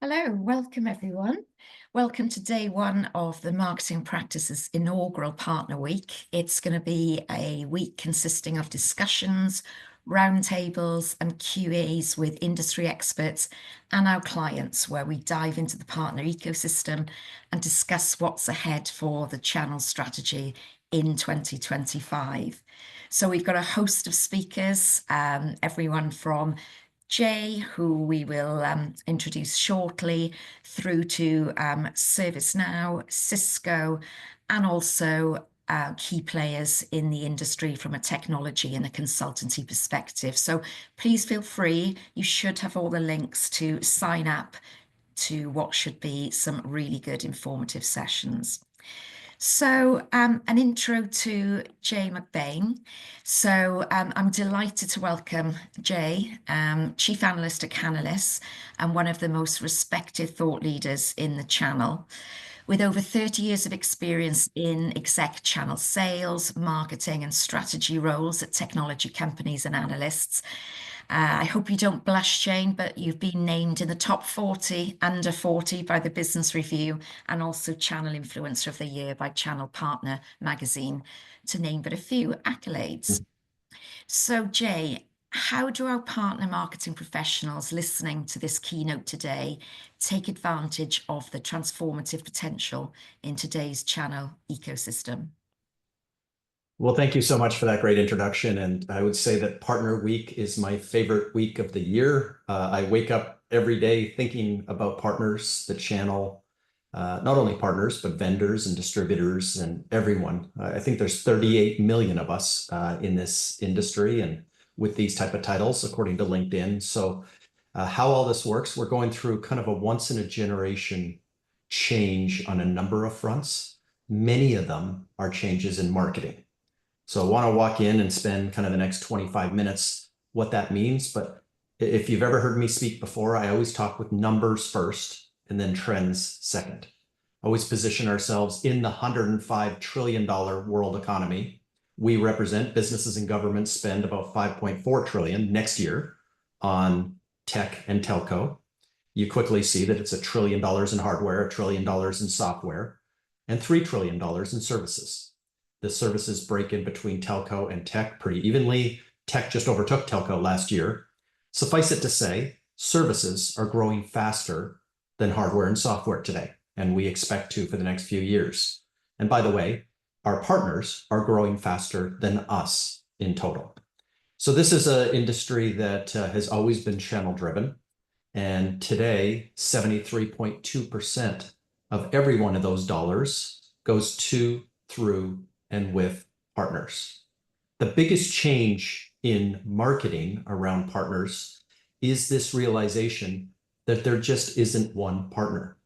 Hello, welcome everyone. Welcome to day one of the Marketing Practices inaugural Partner Week. It's going to be a week consisting of discussions, roundtables and Q&As with industry experts and our clients, where we dive into the partner ecosystem and discuss what's ahead for the channel strategy in 2025. So we've got a host of speakers, everyone from Jay, who we will introduce shortly, through to ServiceNow, Cisco, and also key players in the industry from a technology and a consultancy perspective. So please feel free. You should have all the links to sign up to what should be some really good informative sessions. So an intro to Jay McBain. So I'm delighted to welcome Jay, Chief Analyst at Canalys and one of the most respected thought leaders in the channel. With over 30 years of experience in exec channel sales, marketing and strategy roles at technology companies and analysts. I hope you don't blush, Jane, but you've been named in the top 40 under 40 by the Business Review and also Channel Influencer of the Year by Channel Partner magazine, to name but a few accolades. So, Jay, how do our partner marketing professionals listening to this keynote today take advantage of the transformative potential in today's channel ecosystem? Well, thank you so much for that great introduction. And I would say that Partner Week is my favorite week of the year. I wake up every day thinking about partners, the channel, not only partners, but vendors and distributors and everyone. I think there's 38 million of us in this industry and with these type of titles, according to LinkedIn. So how all this works, we're going through kind of a once in a generation change on a number of fronts. Many of them are changes in marketing. So I want to walk in and spend kind of the next 25 minutes what that means. But if you've ever heard me speak before, I always talk with numbers first and then trends second. Always position ourselves in the $105 trillion world economy. We represent businesses and governments spend about 5.4 trillion next year on tech and telco. You quickly see that it's $1 trillion in hardware, $1 trillion in software, and $3 trillion in services. The services break in between telco and tech pretty evenly. Tech just overtook telco last year. Suffice it to say, services are growing faster than hardware and software today, and we expect to for the next few years. And by the way, our partners are growing faster than us in total. So this is an industry that has always been channel driven. And today, 73.2% of every one of those dollars goes to, through, and with partners. The biggest change in marketing around partners is this realization that there just isn't one partner.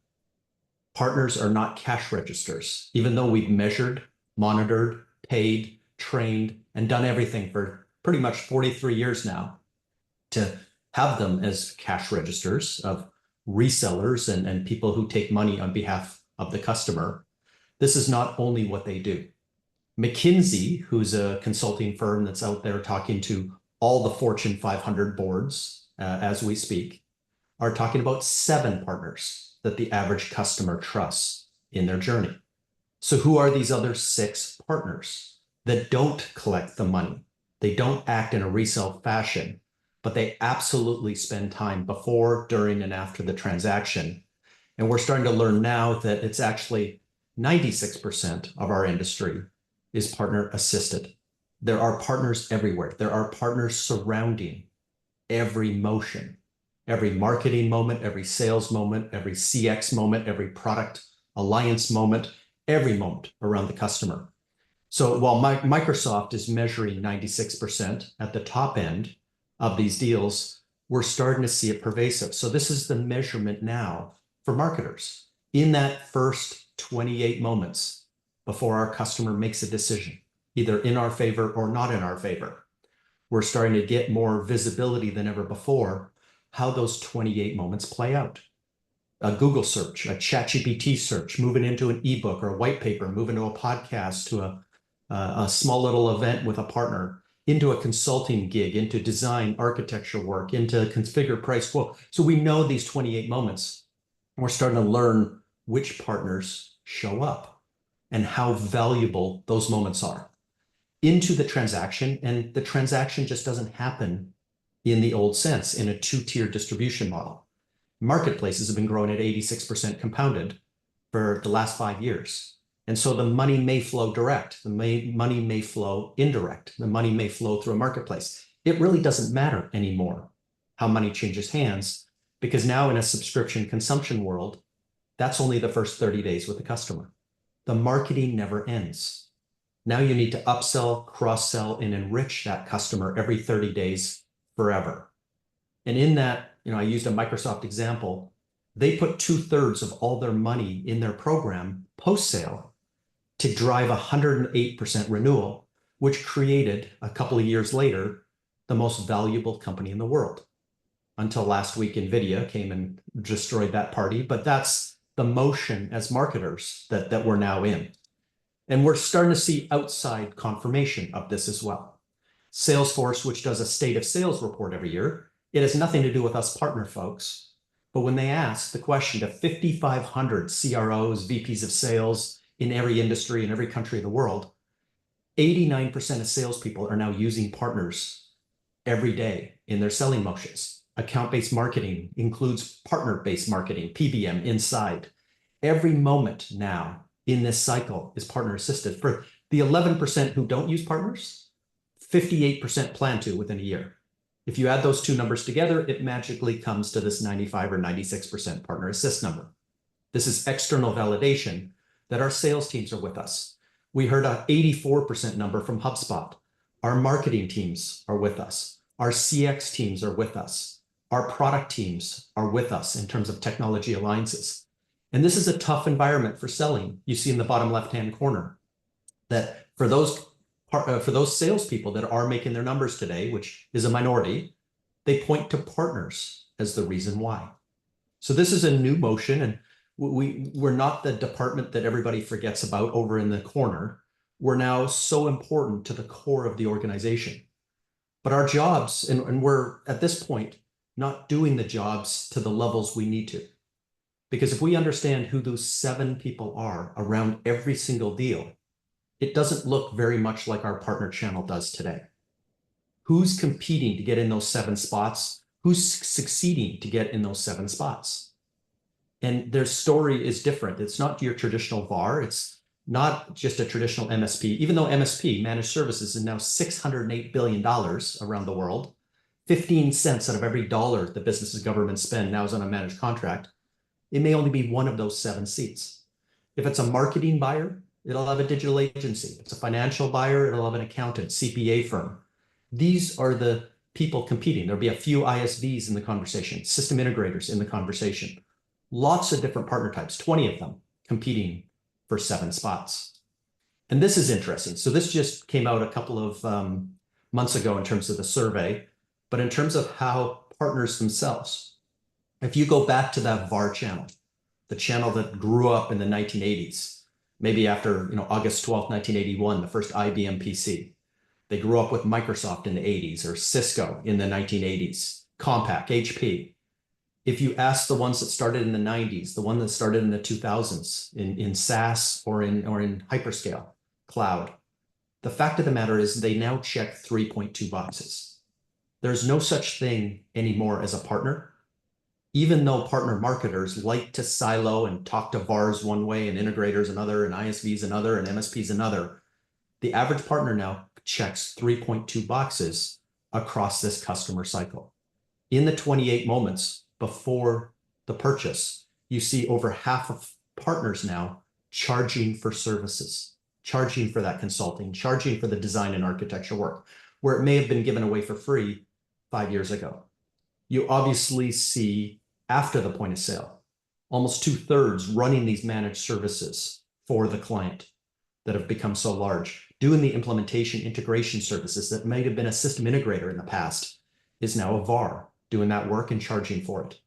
Partners are not cash registers, even though we've measured, monitored, paid, trained, and done everything for pretty much 43 years now to have them as cash registers of resellers and people who take money on behalf of the customer. This is not only what they do. McKinsey, who's a consulting firm that's out there talking to all the Fortune 500 boards as we speak, are talking about 7 partners that the average customer trusts in their journey. So who are these other 6 partners that don't collect the money? They don't act in a resale fashion, but they absolutely spend time before, during, and after the transaction. And we're starting to learn now that it's actually 96% of our industry is partner assisted. There are partners everywhere. There are partners surrounding every motion, every marketing moment, every sales moment, every CX moment, every product alliance moment, every moment around the customer. So while Microsoft is measuring 96% at the top end of these deals, we're starting to see it pervasive. So this is the measurement now for marketers in that first 28 moments before our customer makes a decision, either in our favor or not in our favor. We're starting to get more visibility than ever before how those 28 moments play out. A Google search, a ChatGPT search, moving into an ebook or a white paper, moving to a podcast, to a small little event with a partner, into a consulting gig, into design, architecture work, into configure, price, quote. So we know these 28 moments. We're starting to learn which partners show up and how valuable those moments are into the transaction. And the transaction just doesn't happen in the old sense, in a two-tier distribution model. Marketplaces have been growing at 86% compounded for the last 5 years. And so the money may flow direct, money may flow indirect, the money may flow through a marketplace. It really doesn't matter anymore how money changes hands, because now in a subscription consumption world, that's only the first 30 days with the customer. The marketing never ends. Now you need to upsell, cross-sell, and enrich that customer every 30 days forever. And in that, I used a Microsoft example. They put 2/3 of all their money in their program post-sale to drive 108% renewal, which created, a couple of years later, the most valuable company in the world. Until last week, NVIDIA came and destroyed that party. But that's the motion as marketers that we're now in. And we're starting to see outside confirmation of this as well. Salesforce, which does a state of sales report every year, it has nothing to do with us partner folks. But when they ask the question to 5,500 CROs, VPs of sales in every industry in every country of the world, 89% of salespeople are now using partners every day in their selling motions. Account-based marketing includes partner-based marketing, PBM inside. Every moment now in this cycle is partner assisted. For the 11% who don't use partners, 58% plan to within a year. If you add those two numbers together, it magically comes to this 95 or 96% partner assist number. This is external validation that our sales teams are with us. We heard an 84% number from HubSpot. Our marketing teams are with us. Our CX teams are with us. Our product teams are with us in terms of technology alliances. And this is a tough environment for selling. You see in the bottom left-hand corner that for those salespeople that are making their numbers today, which is a minority, they point to partners as the reason why. So this is a new motion, and we're not the department that everybody forgets about over in the corner. We're now so important to the core of the organization. But our jobs, and we're at this point not doing the jobs to the levels we need to. Because if we understand who those 7 people are around every single deal, it doesn't look very much like our partner channel does today. Who's competing to get in those 7 spots? Who's succeeding to get in those 7 spots? And their story is different. It's not your traditional VAR. It's not just a traditional MSP, even though MSP, managed services, is now $608 billion around the world. 15 cents out of every dollar the businesses and governments spend now is on a managed contract. It may only be one of those 7 seats. If it's a marketing buyer, it'll have a digital agency. If it's a financial buyer, it'll have an accountant, CPA firm. These are the people competing. There'll be a few ISVs in the conversation, system integrators in the conversation. Lots of different partner types, 20 of them competing for 7 spots. And this is interesting. So this just came out a couple of months ago in terms of the survey, but in terms of how partners themselves, if you go back to that VAR channel, the channel that grew up in the 1980s, maybe after August 12th, 1981, the first IBM PC. They grew up with Microsoft in the 80s, or Cisco in the 1980s, Compaq, HP. If you ask the ones that started in the 90s, the one that started in the 2000s, in SaaS or in hyperscale cloud, the fact of the matter is they now check 3.2 boxes. There's no such thing anymore as a partner. Even though partner marketers like to silo and talk to VARs one way and integrators another and ISVs another and MSPs another, the average partner now checks 3.2 boxes across this customer cycle. In the 28 moments before the purchase, you see over half of partners now charging for services, charging for that consulting, charging for the design and architecture work, where it may have been given away for free 5 years ago. You obviously see after the point of sale, almost 2/3 running these managed services for the client that have become so large, doing the implementation integration services that might have been a system integrator in the past is now a VAR doing that work and charging for it.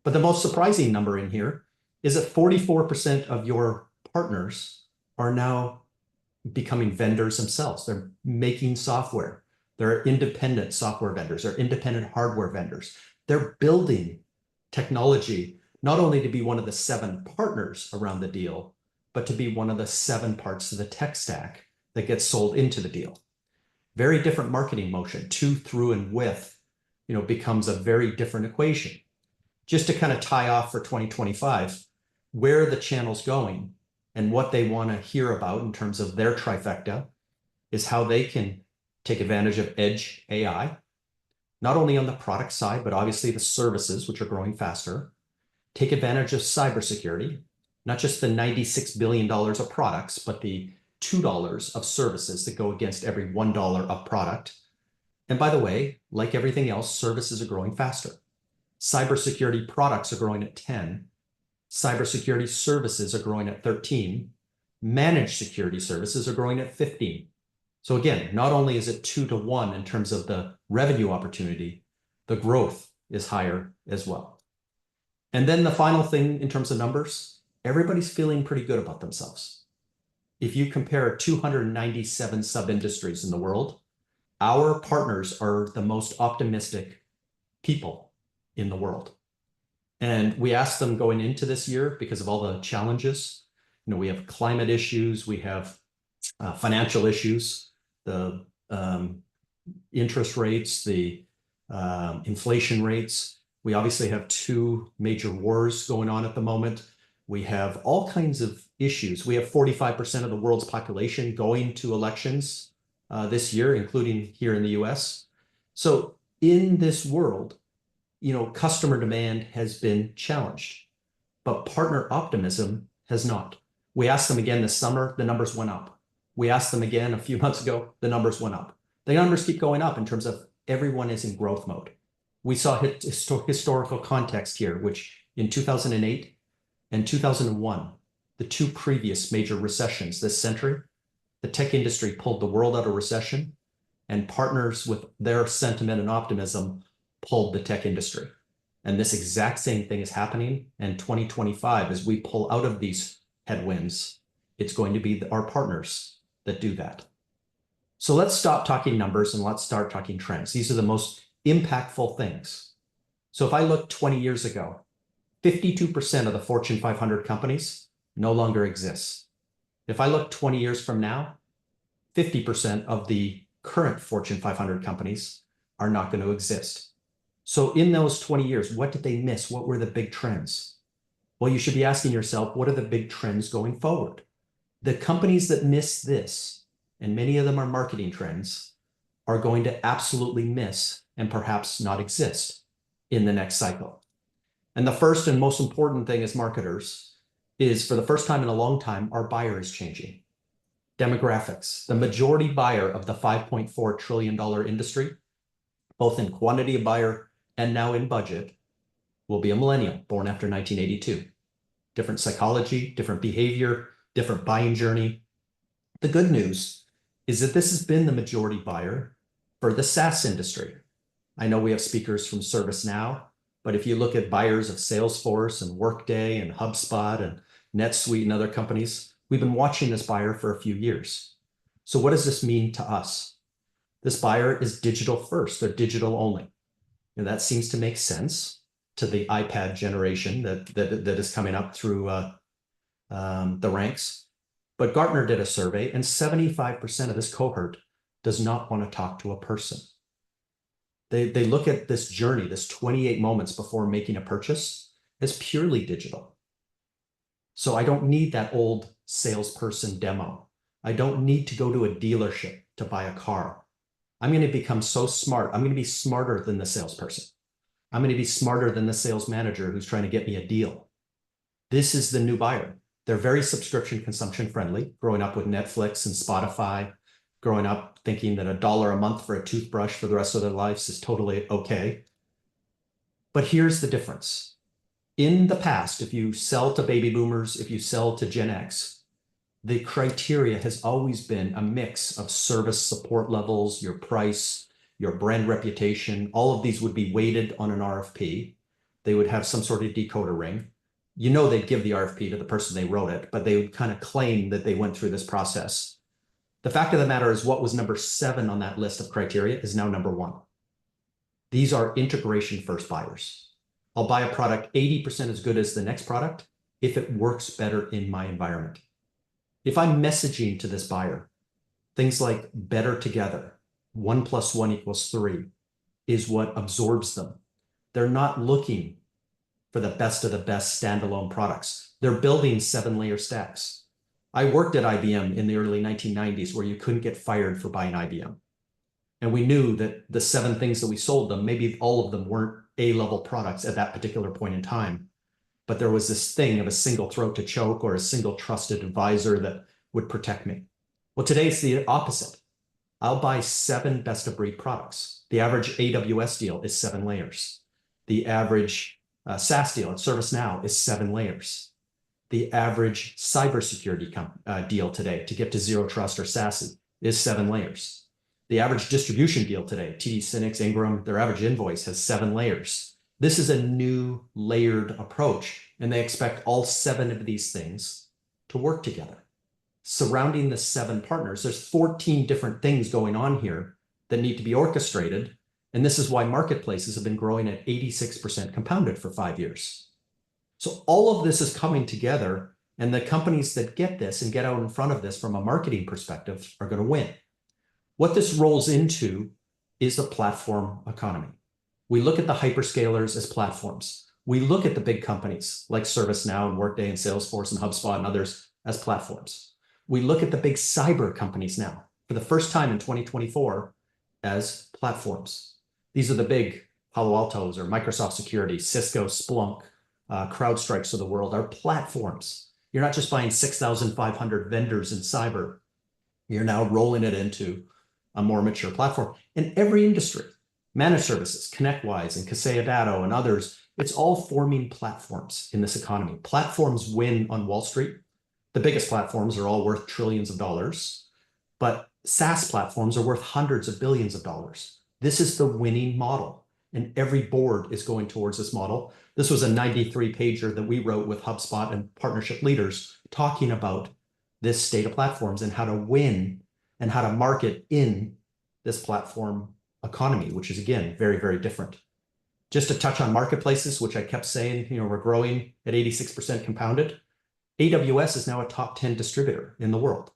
But the most surprising number in here is that 44% of your partners are now becoming vendors themselves. They're making software. They're independent software vendors. They're independent hardware vendors. They're building technology not only to be one of the 7 partners around the deal, but to be one of the 7 parts of the tech stack that gets sold into the deal. Very different marketing motion. To, through, and with, becomes a very different equation. Just to kind of tie off for 2025, where the channel's going and what they want to hear about in terms of their trifecta is how they can take advantage of edge AI, not only on the product side, but obviously the services, which are growing faster, take advantage of cybersecurity, not just the $96 billion of products, but the $2 of services that go against every $1 of product. And by the way, like everything else, services are growing faster. Cybersecurity products are growing at 10. Cybersecurity services are growing at 13. Managed security services are growing at 15. So again, not only is it 2 to 1 in terms of the revenue opportunity, the growth is higher as well. And then the final thing in terms of numbers, everybody's feeling pretty good about themselves. If you compare 297 sub-industries in the world, our partners are the most optimistic people in the world. And we asked them going into this year because of all the challenges. We have climate issues, we have financial issues, the interest rates, the inflation rates. We obviously have 2 major wars going on at the moment. We have all kinds of issues. We have 45% of the world's population going to elections this year, including here in the US. So in this world, customer demand has been challenged, but partner optimism has not. We asked them again this summer, the numbers went up. We asked them again a few months ago, the numbers went up. The numbers keep going up in terms of everyone is in growth mode. We saw historical context here, which in 2008 and 2001, the 2 previous major recessions this century, the tech industry pulled the world out of recession, and partners with their sentiment and optimism pulled the tech industry. And this exact same thing is happening in 2025 as we pull out of these headwinds. It's going to be our partners that do that. So let's stop talking numbers and let's start talking trends. These are the most impactful things. So if I look 20 years ago, 52% of the Fortune 500 companies no longer exist. If I look 20 years from now, 50% of the current Fortune 500 companies are not going to exist. So in those 20 years, what did they miss? What were the big trends? Well, you should be asking yourself, what are the big trends going forward? The companies that miss this, and many of them are marketing trends, are going to absolutely miss and perhaps not exist in the next cycle. And the first and most important thing as marketers is, for the first time in a long time, our buyer is changing. Demographics. The majority buyer of the $5.4 trillion industry, both in quantity of buyer and now in budget, will be a millennial born after 1982. Different psychology, different behavior, different buying journey. The good news is that this has been the majority buyer for the SaaS industry. I know we have speakers from ServiceNow, but if you look at buyers of Salesforce and Workday and HubSpot and NetSuite and other companies, we've been watching this buyer for a few years. So what does this mean to us? This buyer is digital first, they're digital only. And that seems to make sense to the iPad generation that is coming up through the ranks. But Gartner did a survey, and 75% of this cohort does not want to talk to a person. They look at this journey, this 28 moments before making a purchase, as purely digital. So I don't need that old salesperson demo. I don't need to go to a dealership to buy a car. I'm going to become so smart. I'm going to be smarter than the salesperson. I'm going to be smarter than the sales manager who's trying to get me a deal. This is the new buyer. They're very subscription consumption friendly, growing up with Netflix and Spotify, growing up thinking that $1 a month for a toothbrush for the rest of their lives is totally okay. But here's the difference. In the past, if you sell to baby boomers, if you sell to Gen X, the criteria has always been a mix of service support levels, your price, your brand reputation. All of these would be weighted on an RFP. They would have some sort of decoder ring. You know, they'd give the RFP to the person they wrote it, but they would kind of claim that they went through this process. The fact of the matter is, what was number 7 on that list of criteria is now number 1. These are integration first buyers. I'll buy a product 80% as good as the next product if it works better in my environment. If I'm messaging to this buyer, things like better together, 1 + 1 = 3 is what absorbs them. They're not looking for the best of the best standalone products. They're building 7-layer stacks. I worked at IBM in the early 1990s where you couldn't get fired for buying IBM. And we knew that the 7 things that we sold them, maybe all of them weren't A-level products at that particular point in time. But there was this thing of a single throat to choke or a single trusted advisor that would protect me. Well, today it's the opposite. I'll buy 7 best-of-breed products. The average AWS deal is 7 layers. The average SaaS deal at ServiceNow is 7 layers. The average cybersecurity deal today to get to Zero Trust or SASE is 7 layers. The average distribution deal today, TD SYNNEX, Ingram, their average invoice has 7 layers. This is a new layered approach, and they expect all 7 of these things to work together. Surrounding the 7 partners, there's 14 different things going on here that need to be orchestrated. And this is why marketplaces have been growing at 86% compounded for 5 years. So all of this is coming together, and the companies that get this and get out in front of this from a marketing perspective are going to win. What this rolls into is a platform economy. We look at the hyperscalers as platforms. We look at the big companies like ServiceNow and Workday and Salesforce and HubSpot and others as platforms. We look at the big cyber companies now, for the first time in 2024, as platforms. These are the big Palo Altos or Microsoft Security, Cisco, Splunk, CrowdStrikes of the world are platforms. You're not just buying 6,500 vendors in cyber. You're now rolling it into a more mature platform. In every industry, managed services, ConnectWise and Kaseya Datto and others, it's all forming platforms in this economy. Platforms win on Wall Street. The biggest platforms are all worth trillions of dollars, but SaaS platforms are worth hundreds of billions of dollars. This is the winning model, and every board is going towards this model. This was a 93-pager that we wrote with HubSpot and partnership leaders talking about this state of platforms and how to win and how to market in this platform economy, which is, again, very, very different. Just to touch on marketplaces, which I kept saying, we're growing at 86% compounded. AWS is now a top 10 distributor in the world.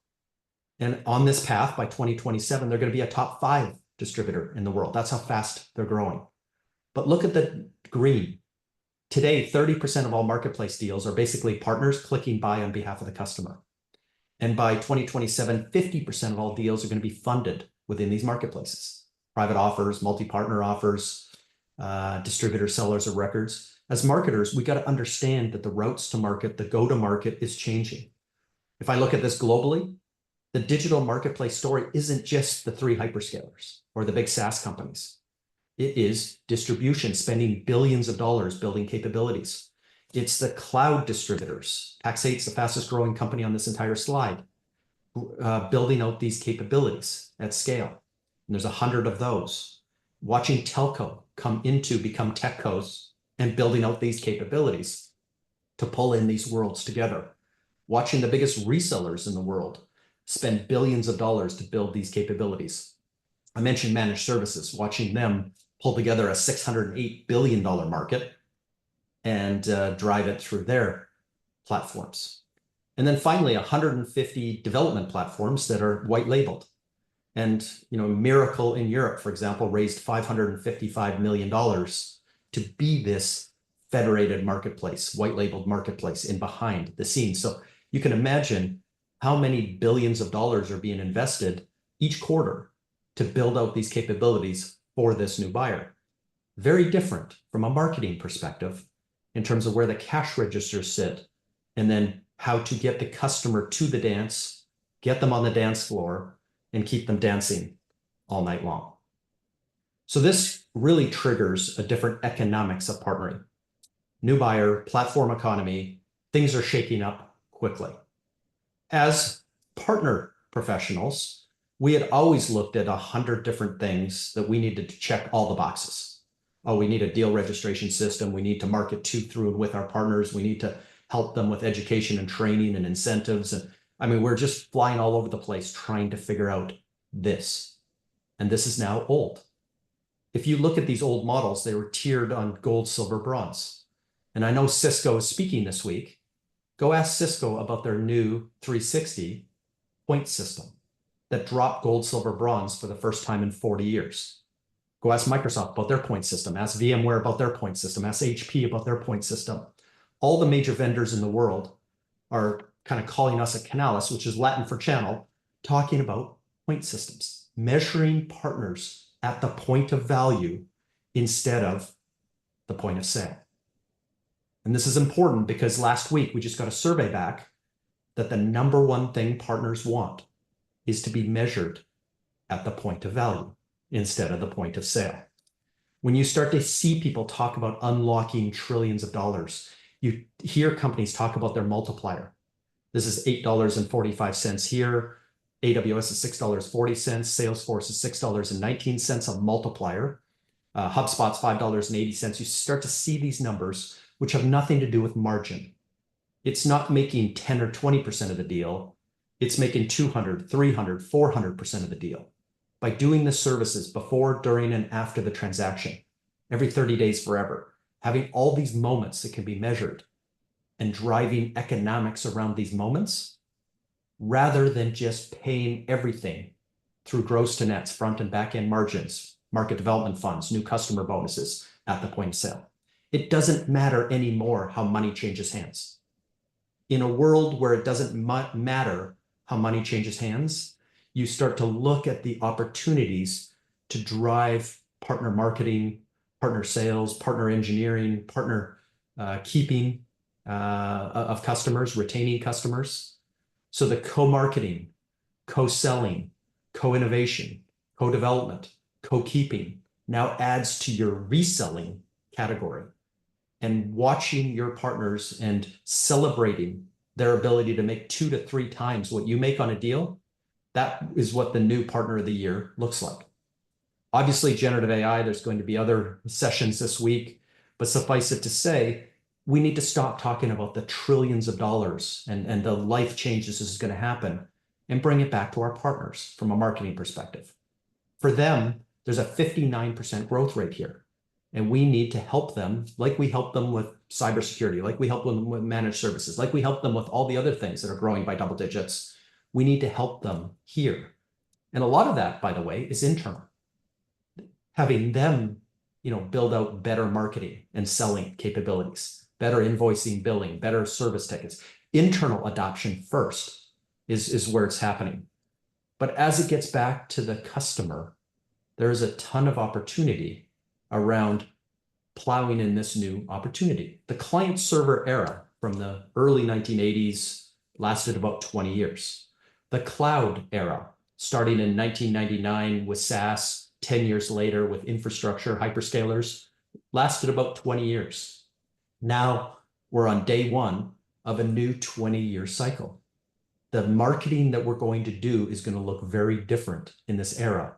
And on this path, by 2027, they're going to be a top 5 distributor in the world. That's how fast they're growing. But look at the green. Today, 30% of all marketplace deals are basically partners clicking buy on behalf of the customer. And by 2027, 50% of all deals are going to be funded within these marketplaces. Private offers, multi-partner offers, distributor sellers of records. As marketers, we got to understand that the routes to market, the go-to-market is changing. If I look at this globally, the digital marketplace story isn't just the 3 hyperscalers or the big SaaS companies. It is distribution, spending billions of dollars building capabilities. It's the cloud distributors. Pax8's the fastest growing company on this entire slide, building out these capabilities at scale. And there's 100 of those. Watching telco become techcos and building out these capabilities to pull in these worlds together. Watching the biggest resellers in the world spend billions of dollars to build these capabilities. I mentioned managed services, watching them pull together a $608 billion market and drive it through their platforms. And then finally, 150 development platforms that are white labeled. And Miracle in Europe, for example, raised $555 million to be this federated marketplace, white labeled marketplace in behind the scenes. So you can imagine how many billions of dollars are being invested each quarter to build out these capabilities for this new buyer. Very different from a marketing perspective in terms of where the cash registers sit and then how to get the customer to the dance, get them on the dance floor, and keep them dancing all night long. So this really triggers a different economics of partnering. New buyer, platform economy, things are shaking up quickly. As partner professionals, we had always looked at 100 different things that we needed to check all the boxes. Oh, we need a deal registration system. We need to market to, through, and with our partners. We need to help them with education and training and incentives. And I mean, we're just flying all over the place trying to figure out this. And this is now old. If you look at these old models, they were tiered on gold, silver, bronze. And I know Cisco is speaking this week. Go ask Cisco about their new 360 point system that dropped gold, silver, bronze for the first time in 40 years. Go ask Microsoft about their point system. Ask VMware about their point system. Ask HP about their point system. All the major vendors in the world are kind of calling us a canalys, which is Latin for channel, talking about point systems, measuring partners at the point of value instead of the point of sale. And this is important because last week we just got a survey back that the number one thing partners want is to be measured at the point of value instead of the point of sale. When you start to see people talk about unlocking trillions of dollars, you hear companies talk about their multiplier. This is $8.45 here. AWS is $6.40. Salesforce is $6.19 a multiplier. HubSpot's $5.80. You start to see these numbers, which have nothing to do with margin. It's not making 10 or 20% of the deal. It's making 200, 300, 400% of the deal. By doing the services before, during, and after the transaction, every 30 days forever, having all these moments that can be measured and driving economics around these moments, rather than just paying everything through gross to nets, front and back end margins, market development funds, new customer bonuses at the point of sale. It doesn't matter anymore how money changes hands. In a world where it doesn't matter how money changes hands, you start to look at the opportunities to drive partner marketing, partner sales, partner engineering, partner keeping of customers, retaining customers. So the co-marketing, co-selling, co-innovation, co-development, co-keeping now adds to your reselling category. And watching your partners and celebrating their ability to make 2 to 3 times what you make on a deal, that is what the new partner of the year looks like. Obviously, generative AI, there's going to be other sessions this week, but suffice it to say, we need to stop talking about the trillions of dollars and the life changes this is going to happen and bring it back to our partners from a marketing perspective. For them, there's a 59% growth rate here. And we need to help them like we help them with cybersecurity, like we help them with managed services, like we help them with all the other things that are growing by double digits. We need to help them here. And a lot of that, by the way, is internal. Having them, build out better marketing and selling capabilities, better invoicing, billing, better service tickets. Internal adoption first is where it's happening. But as it gets back to the customer, there is a ton of opportunity around plowing in this new opportunity. The client server era from the early 1980s lasted about 20 years. The cloud era, starting in 1999 with SaaS, 10 years later with infrastructure, hyperscalers, lasted about 20 years. Now we're on day one of a new 20-year cycle. The marketing that we're going to do is going to look very different in this era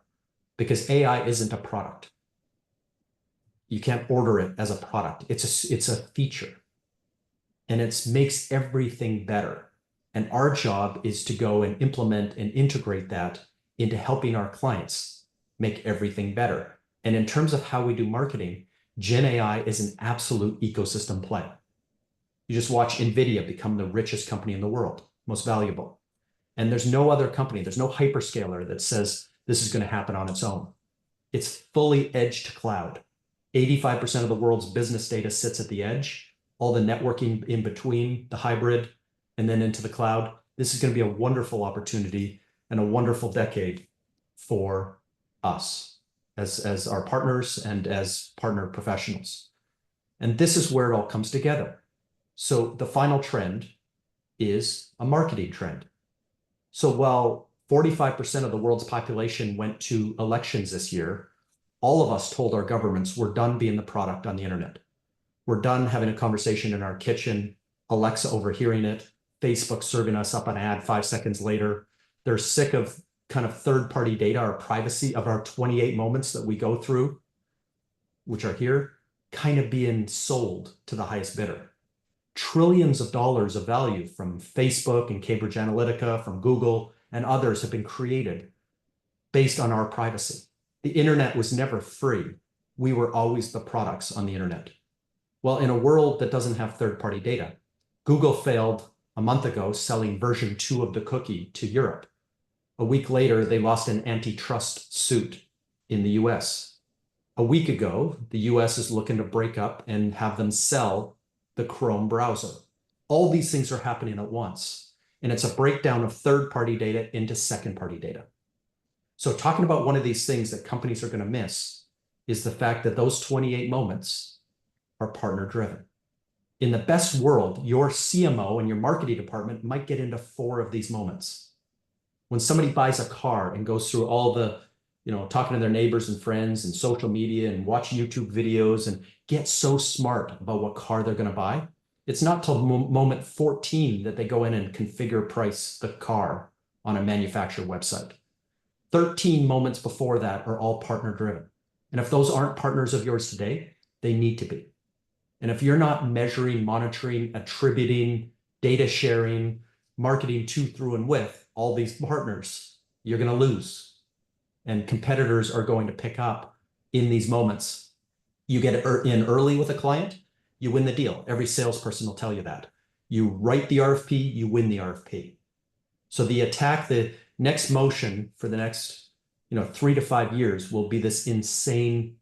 because AI isn't a product. You can't order it as a product. It's a feature. And it makes everything better. And our job is to go and implement and integrate that into helping our clients make everything better. And in terms of how we do marketing, Gen AI is an absolute ecosystem play. You just watch NVIDIA become the richest company in the world, most valuable. And there's no other company, there's no hyperscaler that says this is going to happen on its own. It's fully edge to cloud. 85% of the world's business data sits at the edge, all the networking in between, the hybrid, and then into the cloud. This is going to be a wonderful opportunity and a wonderful decade for us as our partners and as partner professionals. And this is where it all comes together. So the final trend is a marketing trend. So while 45% of the world's population went to elections this year, all of us told our governments we're done being the product on the internet. We're done having a conversation in our kitchen, Alexa overhearing it, Facebook serving us up an ad 5 seconds later. They're sick of kind of third-party data or privacy of our 28 moments that we go through, which are here, kind of being sold to the highest bidder. Trillions of dollars of value from Facebook and Cambridge Analytica, from Google and others have been created based on our privacy. The internet was never free. we were always the products on the internet. Well, in a world that doesn't have third-party data, Google failed a month ago selling version 2 of the cookie to Europe. A week later, they lost an antitrust suit in the US. A week ago, the US is looking to break up and have them sell the Chrome browser. All these things are happening at once, and it's a breakdown of third-party data into second-party data. So talking about one of these things that companies are going to miss is the fact that those 28 moments are partner-driven. In the best world, your CMO and your marketing department might get into 4 of these moments. When somebody buys a car and goes through all the, talking to their neighbors and friends and social media and watch YouTube videos and get so smart about what car they're going to buy, it's not till moment 14 that they go in and configure price the car on a manufacturer website. 13 moments before that are all partner-driven. And if those aren't partners of yours today, they need to be. And if you're not measuring, monitoring, attributing, data sharing, marketing to, through, and with all these partners, you're going to lose. And competitors are going to pick up in these moments. You get in early with a client, you win the deal. Every salesperson will tell you that. You write the RFP, you win the RFP. So the next motion for the next 3 to 5 years will be this insane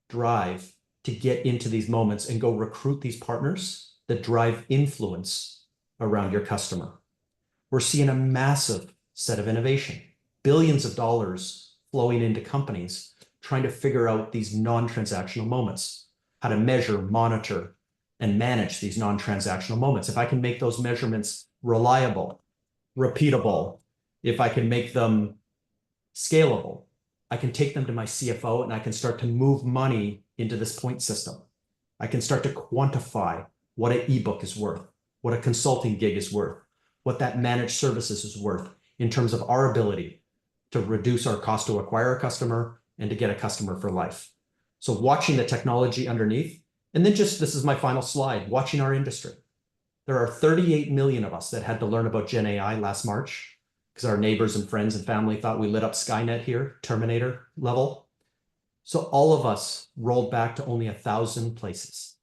drive to get into these moments and go recruit these partners that drive influence around your customer. We're seeing a massive set of innovation, billions of dollars flowing into companies trying to figure out these non-transactional moments, how to measure, monitor, and manage these non-transactional moments. If I can make those measurements reliable, repeatable, if I can make them scalable, I can take them to my CFO and I can start to move money into this point system. I can start to quantify what an ebook is worth, what a consulting gig is worth, what that managed services is worth in terms of our ability to reduce our cost to acquire a customer and to get a customer for life. So watching the technology underneath, and then this is my final slide, watching our industry. There are 38 million of us that had to learn about Gen AI last March because our neighbors and friends and family thought we lit up Skynet here, Terminator level. So all of us rolled back to only 1,000 places.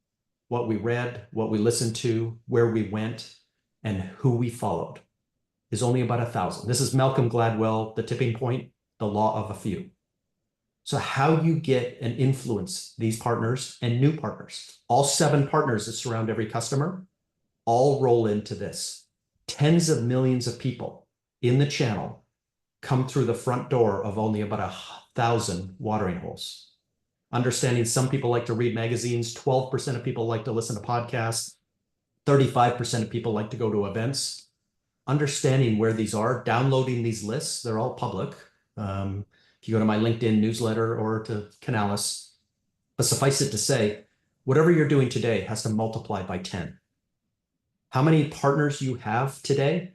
What we read, what we listened to, where we went, and who we followed is only about 1,000. This is Malcolm Gladwell, The Tipping Point, the law of a few. So how you get and influence these partners and new partners, all 7 partners that surround every customer, all roll into this. Tens of millions of people in the channel come through the front door of only about 1,000 watering holes. Understanding some people like to read magazines, 12% of people like to listen to podcasts, 35% of people like to go to events. Understanding where these are, downloading these lists, they're all public. If you go to my LinkedIn newsletter or to Canalys, but suffice it to say, whatever you're doing today has to multiply by 10. How many partners you have today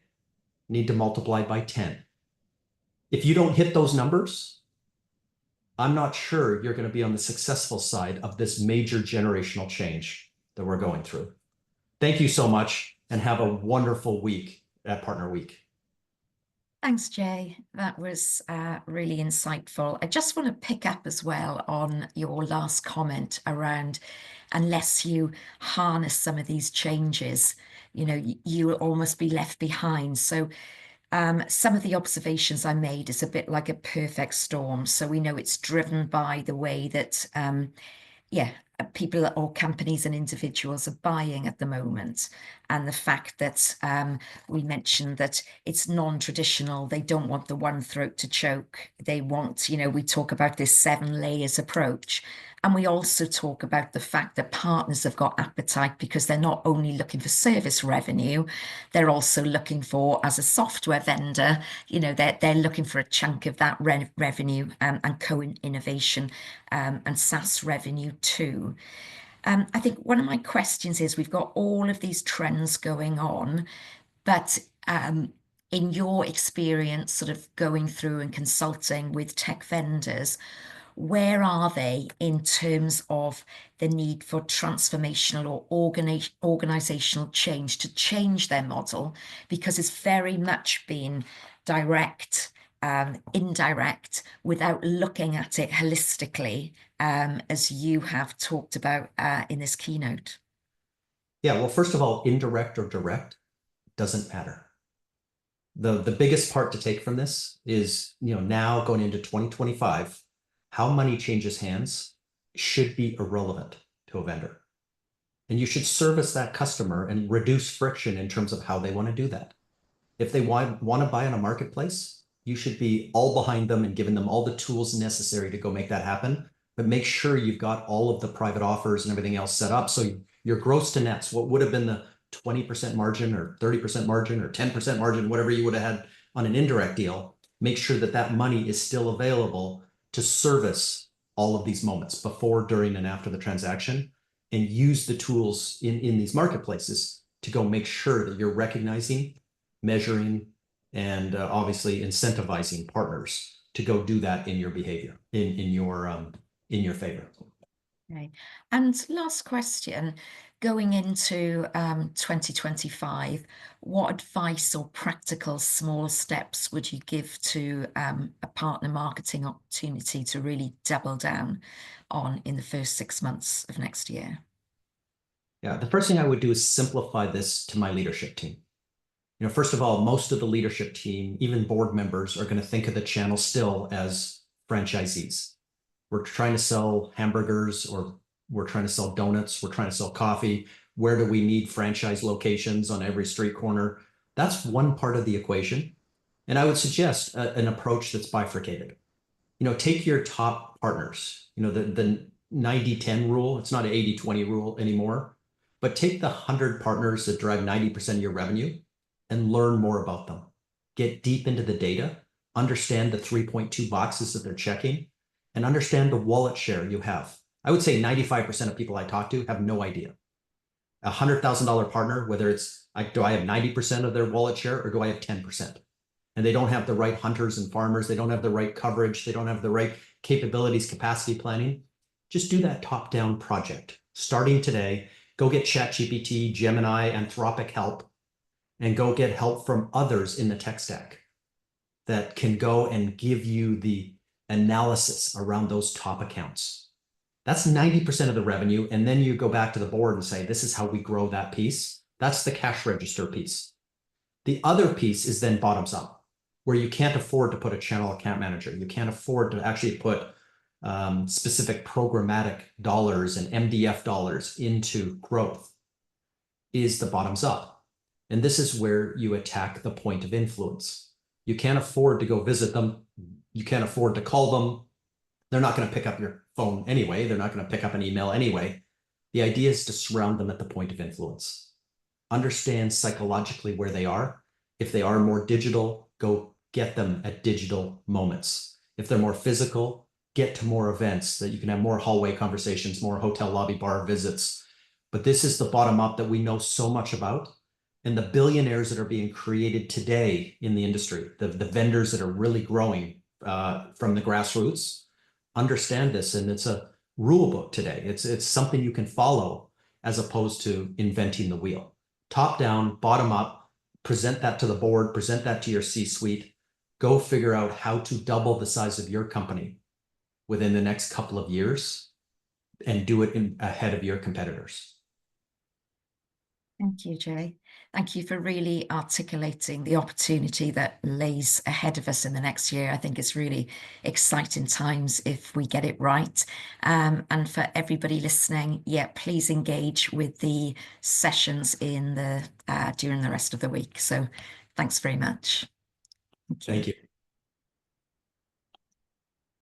need to multiply by 10. If you don't hit those numbers, I'm not sure you're going to be on the successful side of this major generational change that we're going through. Thank you so much and have a wonderful week at Partner Week. Thanks, Jay. That was really insightful. I just want to pick up as well on your last comment around, unless you harness some of these changes, you will almost be left behind. So some of the observations I made is a bit like a perfect storm. So we know it's driven by the way that, people or companies and individuals are buying at the moment. And the fact that we mentioned that it's non-traditional, they don't want the one throat to choke. They want, we talk about this 7 layers approach. And we also talk about the fact that partners have got appetite because they're not only looking for service revenue, they're also looking for, as a software vendor, they're looking for a chunk of that revenue and co-innovation and SaaS revenue too. I think one of my questions is, we've got all of these trends going on, but in your experience sort of going through and consulting with tech vendors, where are they in terms of the need for transformational or organizational change to change their model? Because it's very much been direct indirect without looking at it holistically, as you have talked about in this keynote? Yeah, well, first of all, indirect or direct doesn't matter. The biggest part to take from this is, now going into 2025, how money changes hands should be irrelevant to a vendor. And you should service that customer and reduce friction in terms of how they want to do that. If they want to buy on a marketplace, you should be all behind them and giving them all the tools necessary to go make that happen. But make sure you've got all of the private offers and everything else set up. So your gross to nets, what would have been the 20% margin or 30% margin or 10% margin, whatever you would have had on an indirect deal, make sure that that money is still available to service all of these moments before, during, and after the transaction, and use the tools in these marketplaces to go make sure that you're recognizing, measuring, and obviously incentivizing partners to go do that in your behavior, in your favor. Okay. And last question, going into 2025, what advice or practical small steps would you give to a partner marketing opportunity to really double down on in the first 6 months of next year? Yeah, the first thing I would do is simplify this to my leadership team. First of all, most of the leadership team, even board members, are going to think of the channel still as franchisees. We're trying to sell hamburgers, or we're trying to sell donuts, we're trying to sell coffee. Where do we need franchise locations on every street corner? That's one part of the equation. And I would suggest an approach that's bifurcated. Take your top partners, the 90-10 rule. It's not an 80-20 rule anymore, but take the 100 partners that drive 90% of your revenue and learn more about them. Get deep into the data, understand the 3.2 boxes that they're checking, and understand the wallet share you have. I would say 95% of people I talk to have no idea. A $100,000 partner, whether it's, do I have 90% of their wallet share or do I have 10%? And they don't have the right hunters and farmers. They don't have the right coverage. They don't have the right capabilities, capacity planning. Just do that top-down project. Starting today, go get ChatGPT, Gemini, Anthropic help, and go get help from others in the tech stack that can go and give you the analysis around those top accounts. That's 90% of the revenue. And then you go back to the board and say, this is how we grow that piece. That's the cash register piece. The other piece is then bottoms up, where you can't afford to put a channel account manager. You can't afford to actually put specific programmatic dollars and MDF dollars into growth, is the bottoms up. And this is where you attack the point of influence. You can't afford to go visit them. You can't afford to call them. They're not going to pick up your phone anyway. They're not going to pick up an email anyway. The idea is to surround them at the point of influence. Understand psychologically where they are. If they are more digital, go get them at digital moments. If they're more physical, get to more events that you can have more hallway conversations, more hotel lobby bar visits. But this is the bottom up that we know so much about. And the billionaires that are being created today in the industry, the vendors that are really growing from the grassroots, understand this. And it's a rule book today. It's something you can follow as opposed to inventing the wheel. Top down, bottom up, present that to the board, present that to your C-suite, go figure out how to double the size of your company within the next couple of years and do it ahead of your competitors. Thank you, Jay. Thank you for really articulating the opportunity that lays ahead of us in the next year. I think it's really exciting times if we get it right. And for everybody listening, yeah, please engage with the sessions in the during the rest of the week. So thanks very much. Thank you.